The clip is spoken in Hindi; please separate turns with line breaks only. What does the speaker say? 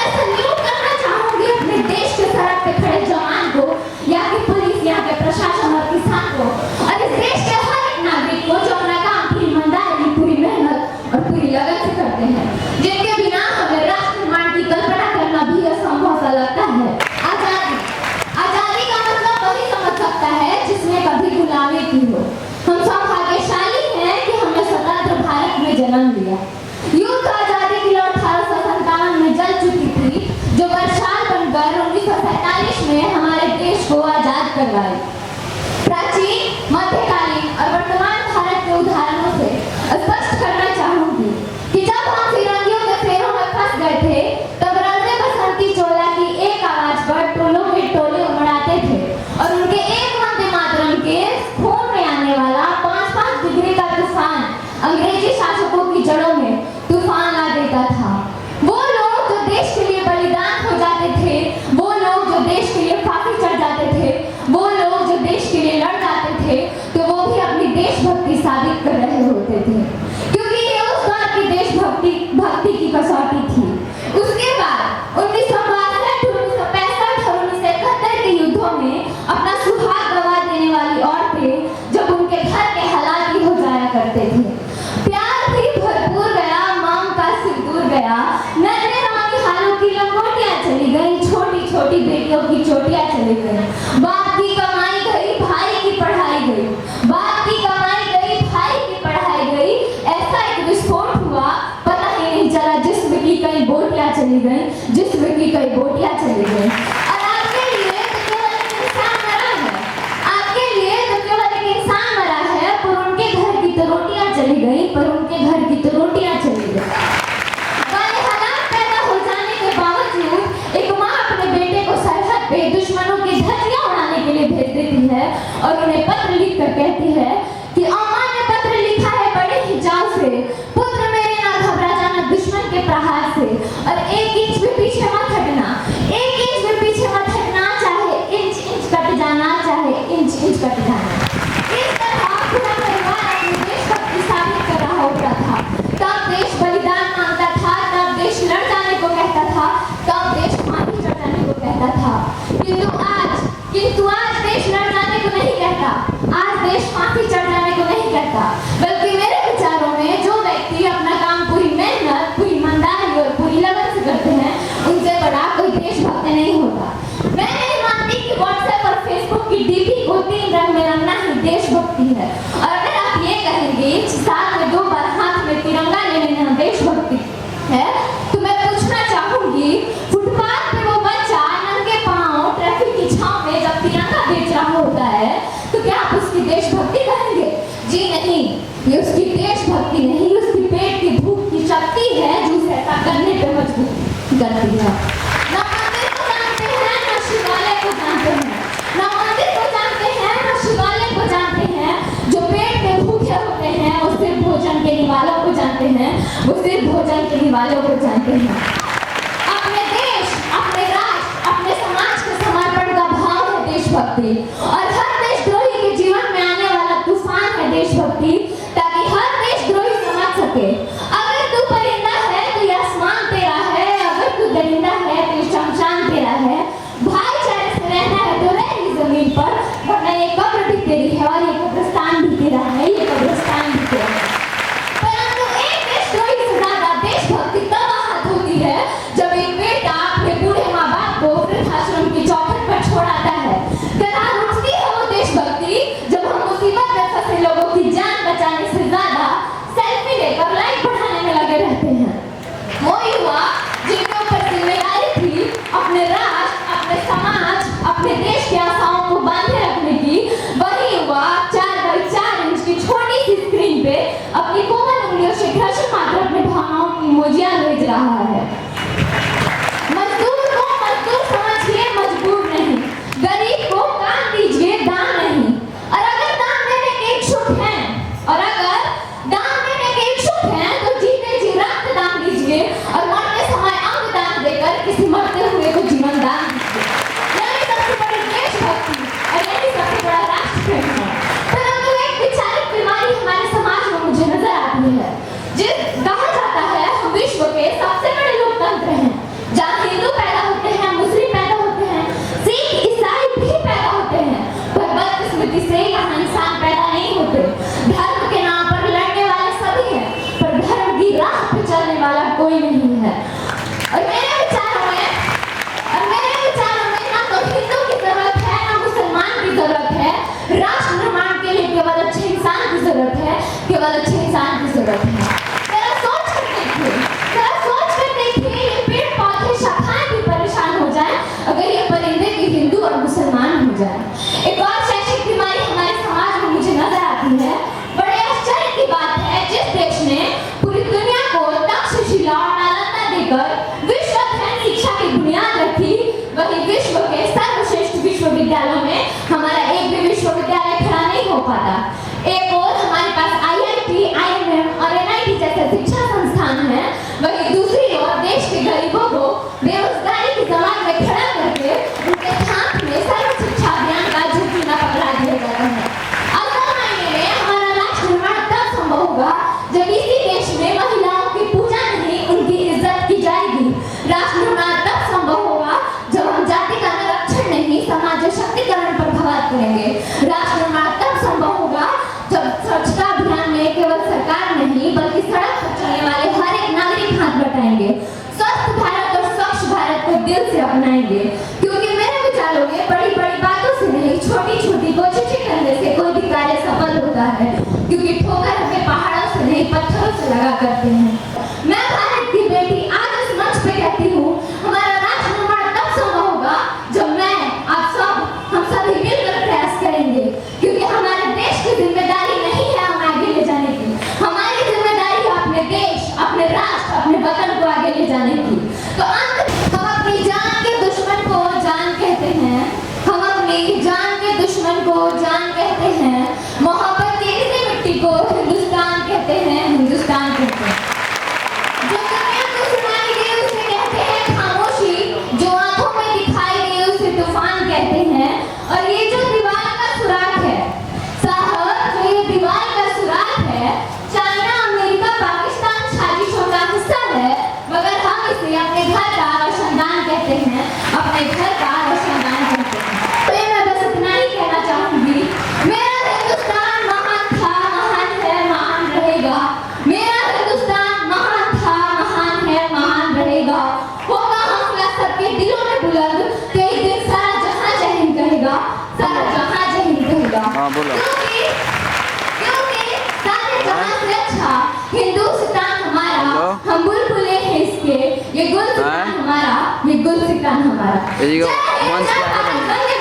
मैं सल्यूट करना चाहूंगी अपने देश के सड़क पे खड़े जवान को, यहाँ की पुलिस, यहाँ के प्रशासन और किसान को, और इस देश के हर एक नागरिक को जो अपना काम पूरी ईमानदारी, पूरी मेहनत और पूरी लगन से करते हैं, जिनके बिना हमें राष्ट्र निर्माण की कल्पना करना भी असंभव सा लगता है। आजादी का मतलब वही समझ सकता है जिसने कभी गुलामी की हो। हम सौभाग्यशाली हैं कि हमने स्वतंत्र भारत में जन्म लिया। युद्ध आजादी की लड़ाई 1857 में जल चुकी थी, जो बरसाल बनकर 1947 में हमारे देश को आजाद करवाई। प्राचीन, मध्यकालीन और वर्तमान भारत के उदाहरणों से स्पष्ट करना चाहूंगी कि जब हम फिरंगियों के फेरों में फंस गए थे, तब रणदे बसंती चोला की एक आवाज पर टोलों के टोले उमड़ाते थे और उनके एक वंदे मातरम के खून में आने वाला 5-5 डिग्री का तूफान अंग्रेजी शासकों की जड़ों में तूफान ला देता था। वो लोग जो देश के लिए बलिदान हो जाते थे, वो लोग जो देश के लिए फांसी चढ़ जाते थे, वो लोग जो देश के लिए लड़ जाते थे, तो वो भी अपनी देशभक्ति साबित कर रहे होते थे, क्योंकि ये उस बार की देशभक्ति की कसौटी थी। उसके बाद 1962, 1965 और 1971 के युद्धों में अपना सुहाग गवा देने वाली औरतें जब उनके घर के हालात ही हो जाया करते थे, प्यार भी भरपूर गया, मांग का सिंदूर गया, नन्हे रानी हालों की लंगोटियां चली गई, छोटी छोटी बेटियों की चोटियां चली गई, बाप की कमाई गई, भाई की पढ़ाई गई, बाप की कमाई गई, भाई की पढ़ाई गई। ऐसा एक विस्फोट हुआ, पता ही नहीं चला, जिस्म की कई बोटियां चली गई, जिस्म की कई बोटियां चली गई। और आपके लिए तो केवल एक इंसान मरा है, आपके लिए तो केवल एक इंसान मरा है, पर उनके घर की तो रोटियां चली गई, पर उनके घर की तो रोटियां चली गई। वाले हालात पैदा हो जाने के बावजूद एक माँ अपने बेटे को सरहद पे दुश्मनों की धज्जियां उड़ाने के लिए भेज देती है और उन्हें पत्र लिखकर कहती है कि अम्मा ने पत्र लिखा है बड़े ही चाव से, पुत्र मेरे ना घबरा जाना दुश्मन के प्रहार से, और 1 इंच भी पीछे मत हटना, 1 इंच भी पीछे मत हटना, चाहे इंच इंच कट जाना, चाहे इंच इंच कट जाना। इस तरह पूरा परिवार अपनी देशभक्ति साबित कर रहा होता था। तब देश बलिदान मांगता था, तब देश लड़ जाने को कहता था, तब देश फांसी चढ़ जाने को कहता था। किंतु आज देश लड़ जाने को नहीं कहता, आज देश फांसी चढ़ जाने को नहीं कहता, बल्कि मेरे विचारों में जो व्यक्ति अपना काम पूरी मेहनत, पूरी ईमानदारी और पूरी लगन से करते हैं, उनसे बड़ा कोई देशभक्त नहीं होता। मैं नहीं मानती कि व्हाट्सएप और फेसबुक की डीपी को 3 रंग में रंगना ही देशभक्ति है। और अगर आप ये कहेंगे साल में 2 बार हाथ में तिरंगा ले लेना देशभक्ति है, तो मैं पूछना चाहूंगी, फुटपाथ पे वो बच्चा नंगे पांव ट्रैफिक की छांव में जब तिरंगा बेच रहा होता है, तो क्या आप उसकी देशभक्ति कहेंगे? जी नहीं, ये उसकी देशभक्ति नहीं, उसकी पेट की भूख की शक्ति है जो उसे ऐसा करने पे मजबूर करती है। ना मंदिर को जानते हैं, ना शिवालय को जानते हैं, ना मंदिर को जानते हैं, ना शिवालय को जानते हैं। जो पेट में भूखे होते हैं वो सिर्फ भोजन के निवालों को जानते हैं, वो सिर्फ भोजन के निवालों को जानते हैं। अपने देश, अपने राष्ट्र, अपने समाज के समर्पण का भाव है देशभक्ति, और हर देशद्रोही के जीवन में आने वाला तूफान है देशभक्ति, ताकि हर देशद्रोही समझ सके, अगर तू परिंदा है तो ये आसमान तेरा है, अगर तू दरिंदा है तो ये शमशान तेरा है, भाईचारे से रहना है तो रह इस जमीन पर, वरना ये कब्र भी तेरी है और ये कब्रिस्तान भी तेरा है, ये कब्रिस्तान भी तेरा है। परंतु एक देशद्रोही से ज्यादा देशभक्ति तब आहत होती है जब एक बेटा अपने बूढ़े माँ बाप को वृद्धाश्रम की चौखट पर छोड़ाता है। दरार उठती है वो देशभक्ति जब हम मुसीबत में फंसे लोगों की जान बचाने से ज्यादा सेल्फी लेकर लाइक बढ़ाने में लगे रहते हैं। वो युवा जिनके ऊपर जिम्मेदारी थी अपने राष्ट्र, अपने समाज, अपने देश की आशाओं को बांधे रखने की, वही युवा 4x4 इंच की छोटी सी स्क्रीन पे अपनी कोमल उंगलियों से घर्षण मात्र अपने भावनाओं की इमोजियां भेज रहा है। मजदूर को मजदूर समझिए, मजबूर नहीं, गरीब को काम दीजिए, दान नहीं। और अगर दान देने के इच्छुक हैं, और अगर दान देने के इच्छुक हैं तो जीते जी रक्त दान दीजिए और मरते समय अंग दान देकर किसी मरते हुए को जीवन दान दीजिए। यही सबसे बड़ी देशभक्ति और यही सबसे बड़ा राष्ट्र प्रेम है। परंतु एक विचारित बीमारी हमारे समाज में मुझे नजर आती है, जिस कहा जाता है हम विश्व के सबसे बड़े विश्व के सर्वश्रेष्ठ विश्वविद्यालयों में हमारा एक भी विश्वविद्यालय खड़ा नहीं हो पाता। एक और हमारे पास IIT, IIM और NIT जैसे शिक्षा संस्थान हैं, वहीं दूसरी ओर देश के गरीबों को बेरोजगारी की जमात में खड़ा करके उनके हाथ में सर्व शिक्षा अभियान का झूठा पकड़ा दिया जाता है। असल मायने में हमारा राष्ट्र निर्माण तब संभव होगा जब इसी देश में महिलाओं की पूजा नहीं, उनकी इज्जत की जाएगी। राष्ट्र निर्माण तब संभव होगा जब हम जाति का निरक्षण नहीं, समाज शक्तिकरण पर भवात करेंगे। राष्ट्र निर्माण तब संभव होगा जब स्वच्छता अभियान में केवल सरकार नहीं बल्कि सड़क पर चलने वाले हर एक नागरिक हाथ बटाएंगे, स्वस्थ भारत और स्वच्छ भारत को दिल से अपनाएंगे। क्योंकि मेरे विचारों में बड़ी बड़ी बातों से नहीं, छोटी छोटी कोशिशें करने से कोई भी कार्य सफल होता है। क्योंकि ठोकर हमें पहाड़ों से नहीं, पत्थरों से लगा करते हैं। मैं भारत की बेटी आज इस मंच पे कहती हूँ, हमारा राष्ट्र निर्माण तब संभव होगा जब मैं, आप सब, हम सभी मिलकर प्रयास करेंगे। क्योंकि हमारे देश की जिम्मेदारी नहीं है हमें आगे ले जाने की, हमारी जिम्मेदारी है अपने देश, अपने राष्ट्र, अपने वतन को आगे ले जाने की। तो हम अपनी जान के दुश्मन को जान कहते हैं, हम अपनी जान के दुश्मन को जान कहते हैं, मोहब्बत की इसी मिट्टी को हिंदुस्तान कहते हैं, हिंदुस्तान कहते हैं। जो दुनिया को सुनाई दे उसे कहते हैं खामोशी, जो आंखों में दिखाई दे उसे तूफान कहते हैं। और ये जो दीवार का सुराख है साहब, जो ये दीवार का सुराख है, चाइना, अमेरिका, पाकिस्तान साजिशों का हिस्सा है, मगर हम इसे अपने घर का रोशनदान कहते हैं, अपने घर का रोशनदान कहते हैं। तो ये मैं बस इतना ही कहना चाहूंगी। मेरा हिंदुस्तान महान था, महान है, महान रहेगा। मेरा हिंदुस्तान महान था, महान है, महान रहेगा। होगा हौसला सबके दिलों में बुलंद, कई दिन सारा जहां जय हिंद कहेगा, सारा जहां जय हिंद कहेगा। क्योंकि सारे जहां से अच्छा हिंदुस्तान हमारा, हम बुलबुले हैं इसके, ये गुलसितान हमारा, ये गुलसितान हमारा। जय हिंद, जय भारत, वंदे